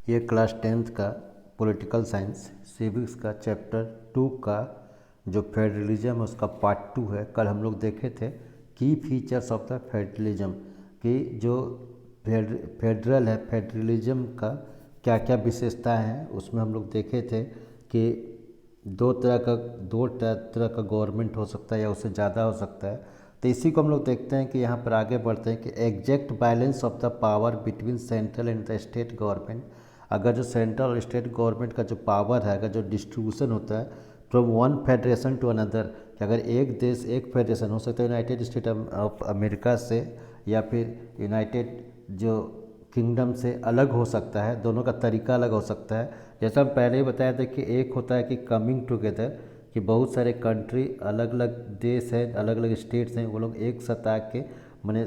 ये class 10th का political science civics का चैप्टर 2 का जो फेडरलिज्म है उसका पार्ट 2 है। कल हम लोग देखे थे की फीचर्स ऑफ द फेडरलिज्म कि जो फेडरल है, फेडरलिज्म का क्या क्या विशेषताएं हैं उसमें हम लोग देखे थे कि दो तरह का गवर्नमेंट हो सकता है या उससे ज़्यादा हो सकता है। तो इसी को हम लोग देखते हैं कि यहाँ पर आगे बढ़ते हैं कि exact balance of the power between central and the state government. अगर जो सेंट्रल और स्टेट गवर्नमेंट का जो पावर है, अगर जो डिस्ट्रीब्यूशन होता है from one federation to another, कि अगर एक देश एक फेडरेशन हो सकता है यूनाइटेड स्टेट ऑफ अमेरिका से या फिर यूनाइटेड जो किंगडम से अलग हो सकता है, दोनों का तरीका अलग हो सकता है। जैसा हम पहले ही बताया था कि एक होता है कि कमिंग टुगेदर, कि बहुत सारे कंट्री अलग अलग देश हैं, अलग अलग स्टेट्स हैं, वो लोग एक साथ आके मैंने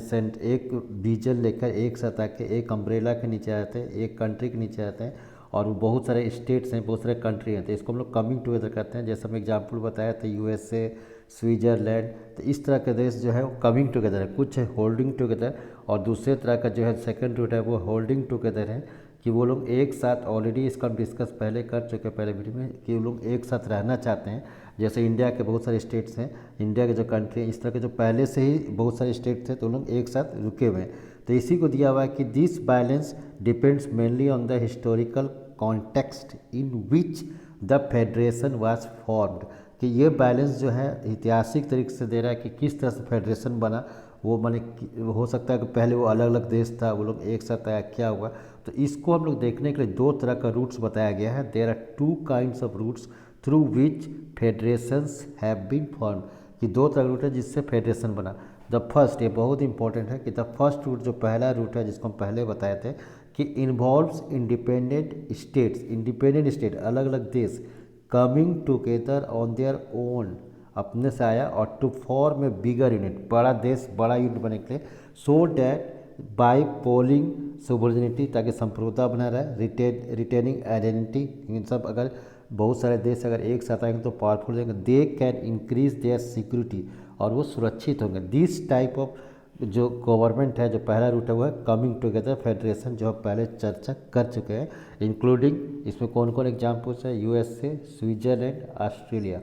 एक विजन लेकर एक साथ आके एक अम्ब्रेला के नीचे आते हैं, एक कंट्री के नीचे आते हैं, और वो बहुत सारे स्टेट्स हैं, बहुत सारे कंट्री हैं, तो इसको हम लोग कमिंग टुगेदर कहते हैं। जैसे हम एग्जाम्पल बताया था यूएसए, स्विट्जरलैंड, तो इस तरह के देश जो है वो कमिंग टुगेदर है। कुछ है होल्डिंग टुगेदर और दूसरे तरह का जो है सेकंड रूट है वो होल्डिंग टुगेदर है, कि वो लोग एक साथ, ऑलरेडी इसका हम डिस्कस पहले कर चुके हैं पहले वीडियो में, कि वो लोग एक साथ रहना चाहते हैं। जैसे इंडिया के बहुत सारे स्टेट्स हैं, इंडिया के जो कंट्री हैं, इस तरह के जो पहले से ही बहुत सारे स्टेट थे तो लोग एक साथ रुके हुए हैं। तो इसी को दिया हुआ है कि this balance depends mainly on the historical context in which the federation was formed, कि ये बैलेंस जो है ऐतिहासिक तरीके से दे रहा है कि किस तरह से फेडरेशन बना। वो माने हो सकता है कि पहले वो अलग अलग देश था, वो लोग एक साथ आया, क्या हुआ। तो इसको हम लोग देखने के लिए दो तरह का रूट्स बताया गया है। There are two kinds of routes through which federations have been form, कि दो तरह का रूट है जिससे फेडरेशन बना। द फर्स्ट, ये बहुत इंपॉर्टेंट है कि द फर्स्ट रूट, जो पहला रूट है जिसको हम पहले बताए थे, कि इन्वॉल्व्स इंडिपेंडेंट स्टेट, अलग अलग देश coming together on their own, अपने से आया, और to form a bigger unit, बड़ा देश बड़ा यूनिट बनने के लिए, so that by pooling sovereignty, ताकि संप्रभुता बना रहे, रिटेनिंग आइडेंटिटी, इन सब अगर बहुत सारे देश अगर एक साथ आएंगे तो पावरफुल हो जाएंगे, they can increase their security, और वो सुरक्षित होंगे। दिस टाइप ऑफ जो गवर्नमेंट है, जो पहला रूट है वो है कमिंग टुगेदर फेडरेशन, जो हम पहले चर्चा कर चुके हैं, इंक्लूडिंग इसमें कौन कौन एग्जाम्पल्स है, यूएसए, स्विट्जरलैंड, ऑस्ट्रेलिया।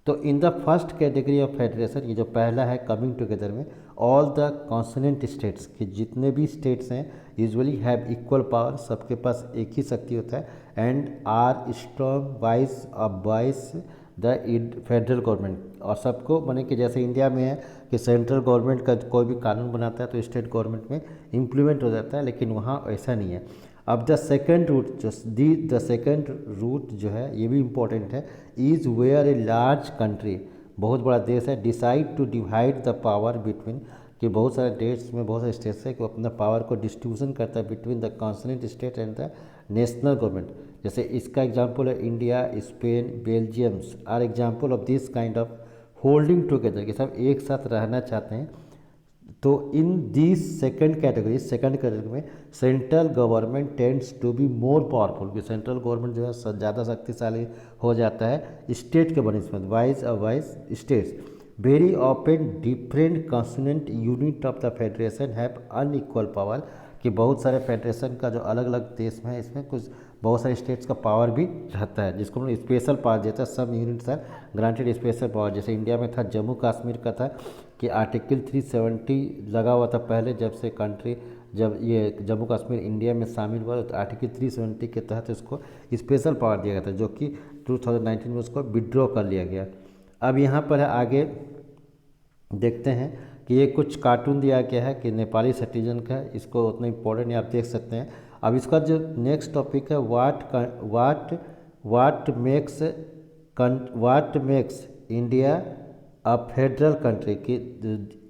तो in the first category of federation, ये जो पहला है कमिंग टुगेदर में, ऑल द कॉन्सोनेंट स्टेट्स, कि जितने भी स्टेट्स हैं यूजुअली हैव इक्वल पावर, सबके पास एक ही शक्ति होता है, and are strong vis the federal government, और सबको माने कि जैसे इंडिया में है कि सेंट्रल गवर्नमेंट का कोई भी कानून बनाता है तो स्टेट गवर्नमेंट में इम्प्लीमेंट हो जाता है, लेकिन वहाँ ऐसा नहीं है। अब the second route, the second route जो है ये भी इम्पोर्टेंट है, is where a large country, बहुत बड़ा देश है, decide to divide the power between, कि बहुत सारे देश में बहुत सारे स्टेट्स है कि वो अपना पावर को डिस्ट्रीब्यूशन करता है between the consonant state and the national government. जैसे इसका एग्जांपल है India, Spain, Belgiums are example of this kind of holding together, कि सब एक साथ रहना चाहते हैं। तो इन दिस सेकंड कैटेगरी में central government tends to be more powerful, कि सेंट्रल गवर्नमेंट जो है ज़्यादा शक्तिशाली हो जाता है स्टेट के बनस्पत, wise states. Very open different consonant unit of the federation have unequal power, कि बहुत सारे फेडरेशन का जो अलग अलग देश में है इसमें कुछ बहुत सारे स्टेट्स का पावर भी रहता है, जिसको हम लोग स्पेशल पावर देता है। Sub units are granted special power. जैसे इंडिया में था जम्मू कश्मीर का था कि आर्टिकल 370 लगा हुआ था पहले, जब से कंट्री, जब ये जम्मू कश्मीर इंडिया में शामिल हुआ तो आर्टिकल 370 के तहत इसको स्पेशल पावर दिया गया था, जो कि 2019 में उसको विड्रॉ कर लिया गया। अब यहाँ पर है आगे देखते हैं कि ये कुछ कार्टून दिया गया है कि नेपाली सिटीजन का, इसको उतना इम्पोर्टेंट नहीं, आप देख सकते हैं। अब इसका जो नेक्स्ट टॉपिक है वाट मेक्स इंडिया अ फेडरल कंट्री, कि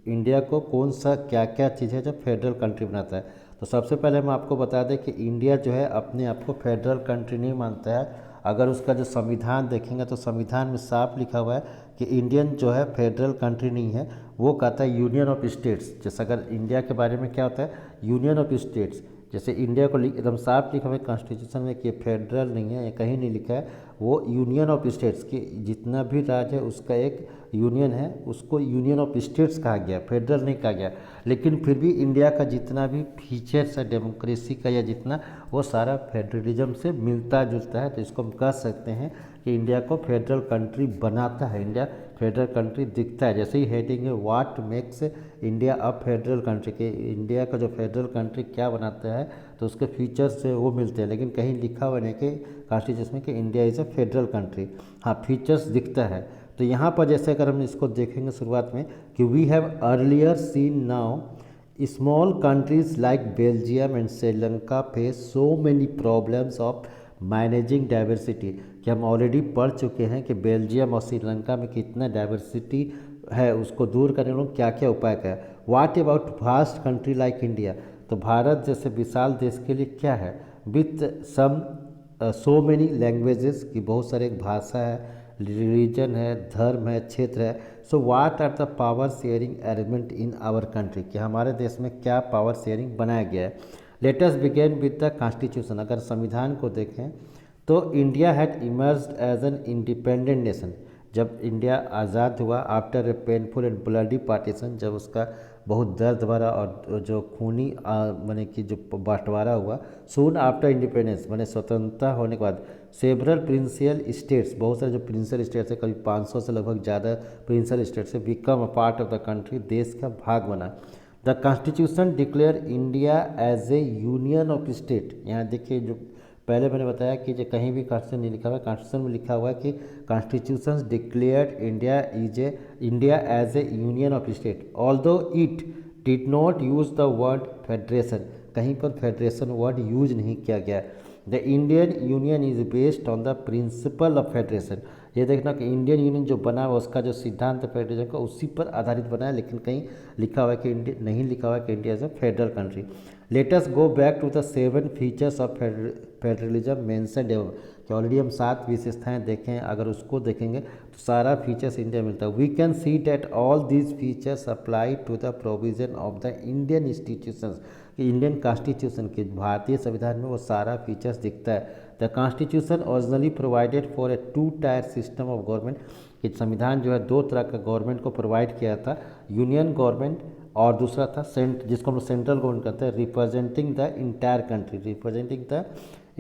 इंडिया को कौन सा क्या क्या चीज़ है जो फेडरल कंट्री बनाता है। तो सबसे पहले हम आपको बता दें कि इंडिया जो है अपने आप को फेडरल कंट्री नहीं मानता है। अगर उसका जो संविधान देखेंगे तो संविधान में साफ लिखा हुआ है कि इंडियन जो है फेडरल कंट्री नहीं है, वो कहता है यूनियन ऑफ स्टेट्स। जैसे अगर इंडिया के बारे में क्या होता है, यूनियन ऑफ स्टेट्स, जैसे इंडिया को एकदम साफ लिखा हुआ है कॉन्स्टिट्यूशन में कि फेडरल नहीं है, ये कहीं नहीं लिखा है, वो यूनियन ऑफ स्टेट्स की, जितना भी राज्य है उसका एक यूनियन है, उसको यूनियन ऑफ स्टेट्स कहा गया, फेडरल नहीं कहा गया। लेकिन फिर भी इंडिया का जितना भी फीचर्स है डेमोक्रेसी का या जितना, वो सारा फेडरलिज्म से मिलता जुलता है। तो इसको हम कह सकते हैं कि इंडिया को फेडरल कंट्री बनाता है, इंडिया फेडरल कंट्री दिखता है। जैसे ही हेडिंग है what makes India a federal country, के इंडिया का जो फेडरल कंट्री क्या बनाता है, तो उसके फीचर्स से वो मिलते हैं। लेकिन कहीं लिखा हुआ नहीं कि कॉन्स्टिट्यूशन में कि India is a federal country, हाँ फीचर्स दिखता है। तो यहाँ पर जैसे अगर हम इसको देखेंगे शुरुआत में कि we have earlier seen now small countries like Belgium and Sri Lanka face so many problems of managing diversity, कि हम ऑलरेडी पढ़ चुके हैं कि बेल्जियम और श्रीलंका में कितना डाइवर्सिटी है, उसको दूर करने में क्या क्या उपाय क्या है। What about vast country like India, तो भारत जैसे विशाल देश के लिए क्या है, with some so many languages की बहुत सारे भाषा है, रिलीजन है, धर्म है, क्षेत्र है। So what are the power sharing arrangement in our country, कि हमारे देश में क्या पावर शेयरिंग बनाया गया है। Let us begin with the constitution, अगर संविधान को देखें तो India had emerged as an independent nation, जब इंडिया आज़ाद हुआ after a painful and bloody partition, जब उसका बहुत दर्द भरा और जो खूनी माने कि जो बंटवारा हुआ, सून आफ्टर इंडिपेंडेंस माने स्वतंत्रता होने के बाद, सेवरल प्रिंसियल स्टेट्स, बहुत सारे जो प्रिंसियल स्टेट्स है करीब 500 से लगभग ज़्यादा प्रिंसियल स्टेट्स है, become a part of the country, देश का भाग बना। The constitution declare India as a union of state, यहाँ देखिए जो पहले मैंने बताया कि जो कहीं भी कॉन्स्टिट्यूशन नहीं लिखा हुआ है, कॉन्स्टिट्यूशन में लिखा हुआ है कि constitution declared India as a union of state, although it did not use the word federation, कहीं पर फेडरेशन वर्ड यूज नहीं किया गया। The Indian union is based on the principle of federation, ये देखना कि इंडियन यूनियन जो बना हुआ उसका जो सिद्धांत फेडरेशन का उसी पर आधारित बना है, लेकिन कहीं लिखा हुआ है कि इंडिया नहीं लिखा हुआ है कि India is a federal country. Let us go back to the 7 features of federalism mentioned एवं, कि ऑलरेडी हम 7 विशेषताएं देखें, अगर उसको देखेंगे तो सारा फीचर्स इंडिया मिलता है। We can see that all these features apply to the provision of the Indian institutions, कि इंडियन कॉन्स्टिट्यूशन के भारतीय संविधान में वो सारा फीचर्स दिखता है। The constitution originally provided for a 2 tier system of government, कि संविधान जो है 2 तरह का गवर्नमेंट को प्रोवाइड किया था, यूनियन गवर्नमेंट और दूसरा था जिसको हम लोग सेंट्रल गवर्नमेंट कहते हैं, representing the entire country, representing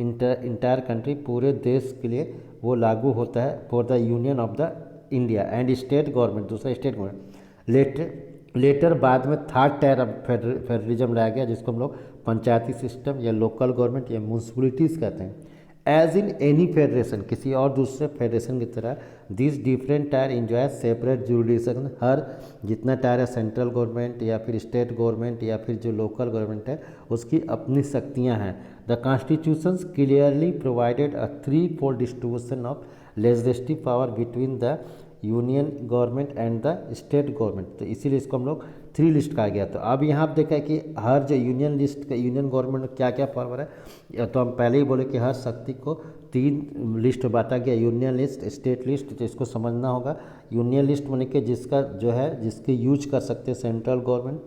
the entire country, पूरे देश के लिए वो लागू होता है for the union of the India, and state government, दूसरा स्टेट गवर्नमेंट। लेटर बाद में 3rd टायर ऑफ फेडरलिज्म लाया गया, जिसको हम लोग पंचायती सिस्टम या लोकल गवर्नमेंट या म्यूनसिपलिटीज़ कहते हैं। एज इन एनी फेडरेशन, किसी और दूसरे फेडरेशन की तरह, this different tier enjoy separate jurisdiction, हर जितना टायर है सेंट्रल गवर्नमेंट या फिर स्टेट गवर्नमेंट या फिर जो लोकल गवर्नमेंट है उसकी अपनी शक्तियाँ हैं। The constitution clearly provided a 3-fold distribution of legislative power between the union government and the state government, तो इसीलिए इसको हम लोग 3 लिस्ट कहा गया। तो अब यहाँ आप देखा है कि हर जो यूनियन लिस्ट का यूनियन गवर्नमेंट में क्या क्या पावर है, या तो हम पहले ही बोले कि हर शक्ति को 3 लिस्ट बांटा गया, यूनियन लिस्ट, स्टेट लिस्ट, तो इसको समझना होगा। यूनियन लिस्ट माने कि जिसका जो है जिसके यूज कर सकते हैं सेंट्रल गवर्नमेंट,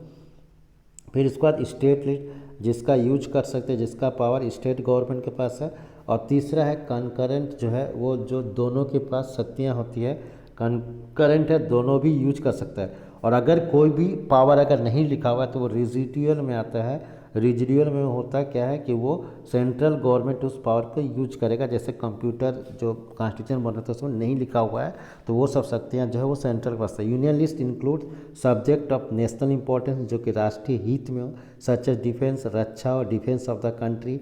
फिर इसके बाद स्टेट लिस्ट जिसका यूज कर सकते हैं, जिसका पावर स्टेट गवर्नमेंट के पास है, और तीसरा है कंकरेंट, जो है वो जो दोनों के पास शक्तियाँ होती है, कंकरेंट है, दोनों भी यूज कर सकता है। और अगर कोई भी पावर अगर नहीं लिखा हुआ है तो वो रेजिडुअल में आता है। रेजिडुअल में होता क्या है कि वो सेंट्रल गवर्नमेंट उस पावर को यूज करेगा, जैसे कंप्यूटर जो कॉन्स्टिट्यूशन बन रहा था उसमें नहीं लिखा हुआ है तो वो सब शक्तियाँ जो है वो सेंट्रल के पास है। Union list include subject of national importance, जो कि राष्ट्रीय हित में हो, सच एज डिफेंस, रक्षा और defence of the country,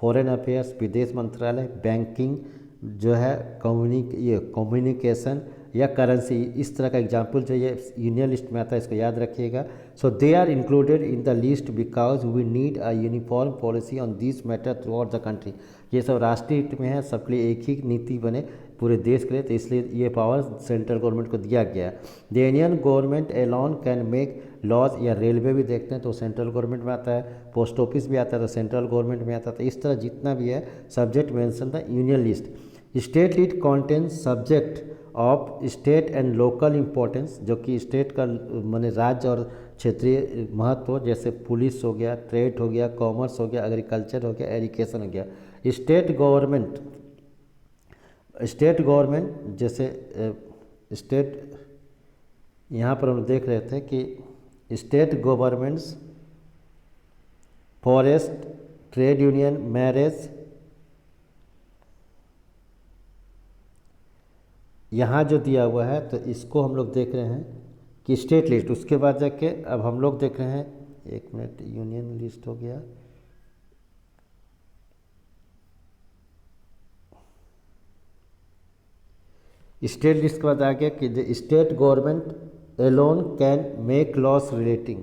foreign affairs, विदेश मंत्रालय, बैंकिंग जो है, कम्युनिकेशन या करेंसी, इस तरह का एग्जाम्पल जो ये यूनियन लिस्ट में आता है, इसको याद रखिएगा। So they are included in the list because we need a uniform policy on this matter throughout the country, ये सब राष्ट्रीय हित में है, सबके लिए एक ही नीति बने पूरे देश के लिए, तो इसलिए ये पावर सेंट्रल गवर्नमेंट को दिया गया है। The Indian government alone can make laws, या रेलवे भी देखते हैं तो सेंट्रल गवर्नमेंट में आता है, पोस्ट ऑफिस भी आता है तो सेंट्रल गवर्नमेंट में आता है, तो इस तरह जितना भी है subject mention the union list. State list contains subject of state and local importance, जो कि स्टेट का माने राज्य और क्षेत्रीय महत्व, जैसे पुलिस हो गया, ट्रेड हो गया, कॉमर्स हो गया, एग्रीकल्चर हो गया, एजुकेशन हो गया। स्टेट गवर्नमेंट स्टेट गवर्नमेंट जैसे स्टेट, यहाँ पर हम देख रहे थे कि state governments, forest, trade union, marriage, यहाँ जो दिया हुआ है तो इसको हम लोग देख रहे हैं कि स्टेट लिस्ट। उसके बाद जाके अब हम लोग देख रहे हैं, एक मिनट, यूनियन लिस्ट हो गया, स्टेट लिस्ट के बाद आ गया कि the state government alone can make loss relating,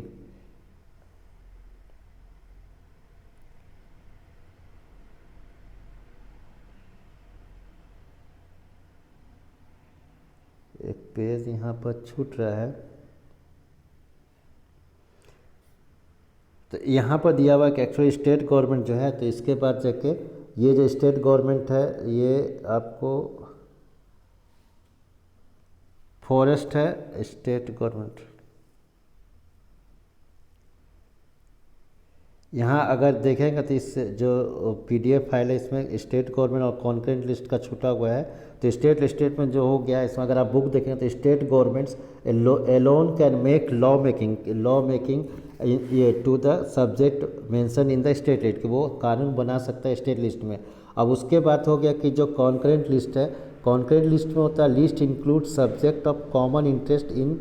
एक पेज यहाँ पर छूट रहा है, तो यहाँ पर दिया हुआ है कि एक्चुअली स्टेट गवर्नमेंट जो है, तो इसके बाद जाके ये जो स्टेट गवर्नमेंट है ये आपको फॉरेस्ट है, स्टेट गवर्नमेंट, यहाँ अगर देखेंगे तो इस जो पीडीएफ फाइल है इसमें स्टेट गवर्नमेंट और कॉन्करेंट लिस्ट का छूटा हुआ है। तो स्टेट में जो हो गया, इसमें अगर आप बुक देखेंगे तो state governments alone can make law making ये to the subject mention in the state list, कि वो कानून बना सकता है स्टेट लिस्ट में। अब उसके बाद हो गया कि जो कॉन्करेंट लिस्ट है, कॉन्करेंट लिस्ट में होता है list include subject of common interest in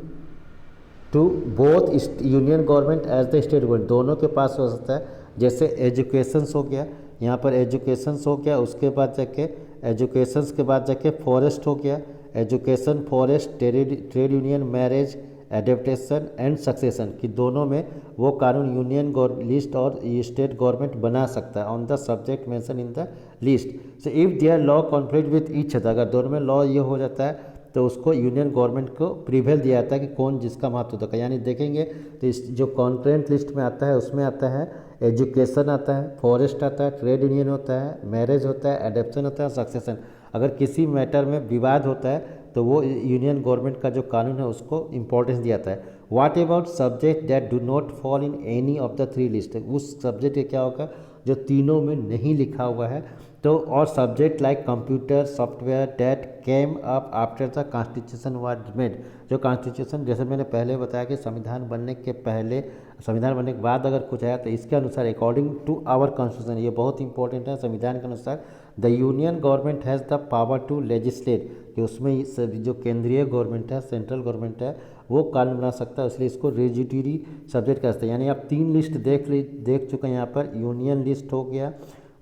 to both union government as the state government, दोनों के पास हो सकता है। जैसे एजुकेशंस हो गया, यहाँ पर एजुकेशंस हो गया, उसके बाद जाके एजुकेशंस के बाद जाके फॉरेस्ट हो गया, education, forest, trade union, marriage, adaptation and succession, कि दोनों में वो कानून यूनियन लिस्ट और स्टेट गवर्नमेंट बना सकता है on the subject mention in the list. So if their law conflict with each other, अगर दोनों में लॉ ये हो जाता है तो उसको यूनियन गवर्नमेंट को प्रिवेल दिया जाता है कि कौन जिसका महत्व होता है। यानी देखेंगे तो इस जो कॉन्करेंट लिस्ट में आता है उसमें आता है एजुकेशन आता है, फॉरेस्ट आता है, ट्रेड यूनियन होता है, मैरिज होता है, एडेप्शन होता है, सक्सेशन। अगर किसी मैटर में विवाद होता है तो वो यूनियन गवर्नमेंट का जो कानून है उसको इम्पोर्टेंस दिया जाता है। What about subject that do not fall in any of the three list, उस सब्जेक्ट क्या होगा जो तीनों में नहीं लिखा हुआ है। तो और subject like computer software that came up after the constitution was made, जो कॉन्स्टिट्यूशन, जैसे मैंने पहले बताया कि संविधान बनने के पहले, संविधान बनने के बाद अगर कुछ आया तो इसके अनुसार अकॉर्डिंग टू आवर कॉन्स्टिट्यूशन, ये बहुत इंपॉर्टेंट है, संविधान के अनुसार the union government has the power to legislate, कि उसमें जो केंद्रीय गवर्नमेंट है, सेंट्रल गवर्नमेंट है, वो कानून बना सकता है, इसलिए इसको रेजिटरी सब्जेक्ट कहते हैं। यानी आप तीन लिस्ट देख चुके हैं यहाँ पर, यूनियन लिस्ट हो गया,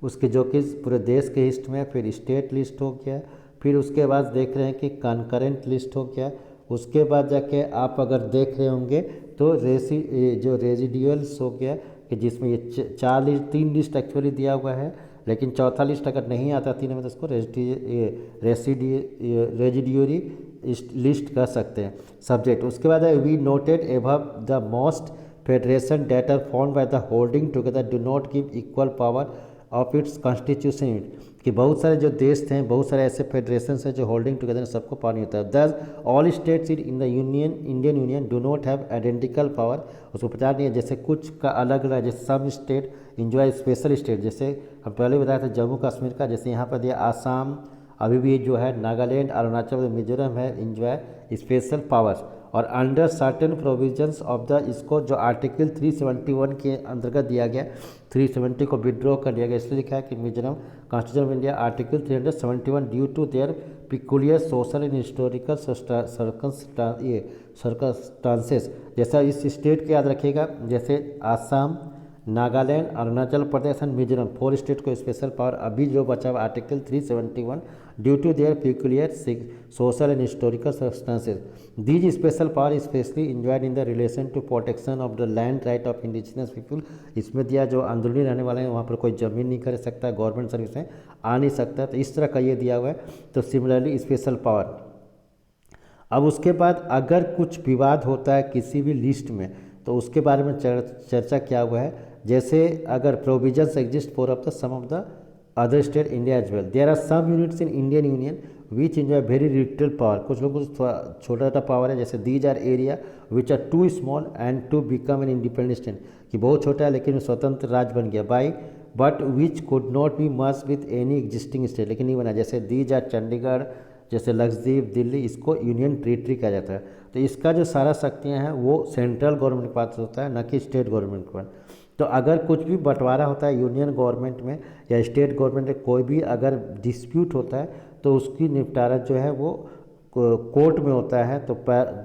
उसके जो कि पूरे देश के हिस्ट में, फिर स्टेट लिस्ट हो गया, फिर उसके बाद देख रहे हैं कि कॉन्करेंट लिस्ट हो गया, उसके बाद जाके आप अगर देख रहे होंगे तो जो रेजिडुअल्स हो गया, कि जिसमें ये तीन लिस्ट एक्चुअली दिया हुआ है, लेकिन चौथा लिस्ट अगर नहीं आता तीनों में तो उसको रेजिडियरी लिस्ट कर सकते हैं सब्जेक्ट। उसके बाद है we noted above the most federation that are formed by the holding together do not give equal power of its constitution, कि बहुत सारे जो देश थे, बहुत सारे ऐसे फेडरेशन हैं जो होल्डिंग टुगेदर सबको पावर नहीं होता है। दस all states in the Indian union do not have identical power, उसको पता नहीं है, जैसे कुछ का अलग अलग, जैसे some state enjoy special state, जैसे हम पहले बताया था जम्मू कश्मीर का, जैसे यहाँ पर दिया आसाम, अभी भी जो है नागालैंड, अरुणाचल प्रदेश, मिजोरम है इंजॉय स्पेशल पावर्स, और under certain provisions of the, इसको जो आर्टिकल 371 के अंतर्गत दिया गया, 370 को विड्रॉ कर दिया गया, इसलिए लिखा है कि Mizoram constitution of India article 371 due to their peculiar social and historical circumstances. जैसा इस स्टेट के याद रखिएगा, जैसे आसाम, नागालैंड, अरुणाचल प्रदेश एंड मिजोरम, 4 स्टेट को स्पेशल पावर अभी जो बचा हुआ article 371 due to their peculiar social and historical circumstances, these special power specially enjoyed in the relation to protection of the land right of indigenous people. इसमें दिया जो अंदरूनी रहने वाले हैं वहाँ पर कोई ज़मीन नहीं कर सकता, गवर्नमेंट सर्विस में आ नहीं सकता, तो इस तरह का ये दिया हुआ है। तो सिमिलरली स्पेशल पावर। अब उसके बाद अगर कुछ विवाद होता है किसी भी लिस्ट में तो उसके बारे में चर्चा किया हुआ है, जैसे अगर provisions exist for of the some of the other state India as well, there are some units in Indian union which enjoy very little power, कुछ लोगों को छोटा छोटा पावर है, जैसे these are area which are too small and to become an independent state, कि बहुत छोटा है लेकिन स्वतंत्र राज्य बन गया, by but which could not be merge with any existing state, लेकिन नहीं बना। जैसे दीज आर चंडीगढ़, जैसे लक्षद्वीप, दिल्ली, इसको यूनियन टेरिटरी कहा जाता है। तो इसका जो सारा शक्तियाँ हैं वो सेंट्रल गवर्नमेंट के पास होता है, न कि स्टेट गवर्नमेंट के पास। तो अगर कुछ भी बंटवारा होता है यूनियन गवर्नमेंट में या स्टेट गवर्नमेंट में, कोई भी अगर डिस्प्यूट होता है तो उसकी निपटारा जो है वो कोर्ट में होता है। तो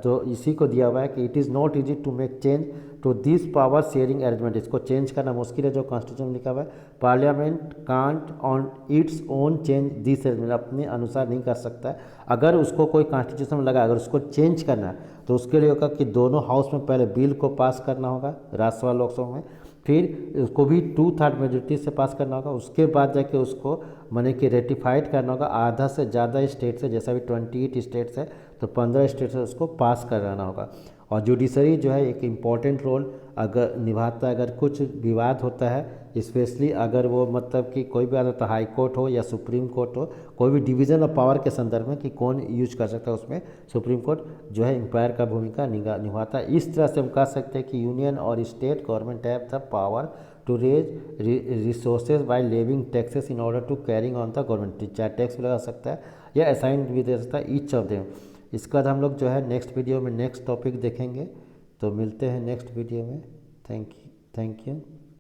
जो इसी को दिया हुआ है कि it is not easy to make change to this power sharing arrangement, इसको चेंज करना मुश्किल है, जो कॉन्स्टिट्यूशन में लिखा हुआ है। Parliament can't on its own change this arrangement, अपने अनुसार नहीं कर सकता है। अगर उसको कोई कॉन्स्टिट्यूशन में लगा, अगर उसको चेंज करना है तो उसके लिए होगा कि दोनों हाउस में पहले बिल को पास करना होगा, राज्यसभा लोकसभा में, फिर उसको भी 2/3 मेजोरिटी से पास करना होगा। उसके बाद जाके उसको माने कि रेटिफाइड करना होगा आधा से ज़्यादा स्टेट से, जैसा भी 28 स्टेट्स है तो 15 स्टेट से उसको पास कराना होगा। और जुडिशरी जो है एक इम्पॉर्टेंट रोल अगर निभाता है, अगर कुछ विवाद होता है, स्पेशली अगर वो मतलब कि कोई भी आता है, हाई कोर्ट हो या सुप्रीम कोर्ट हो, कोई भी डिवीज़न ऑफ पावर के संदर्भ में कि कौन यूज कर सकता है, उसमें सुप्रीम कोर्ट जो है एम्पायर का भूमिका निभाता है। इस तरह से हम कह सकते हैं कि यूनियन और state government have the power to raise resources by levying taxes in order to carrying on the government, चाहे टैक्स भी लगा सकता है या असाइन भी दे सकता है ईच ऑफ देम। इसके बाद हम लोग जो है नेक्स्ट वीडियो में नेक्स्ट टॉपिक देखेंगे। तो मिलते हैं नेक्स्ट वीडियो में। Thank you.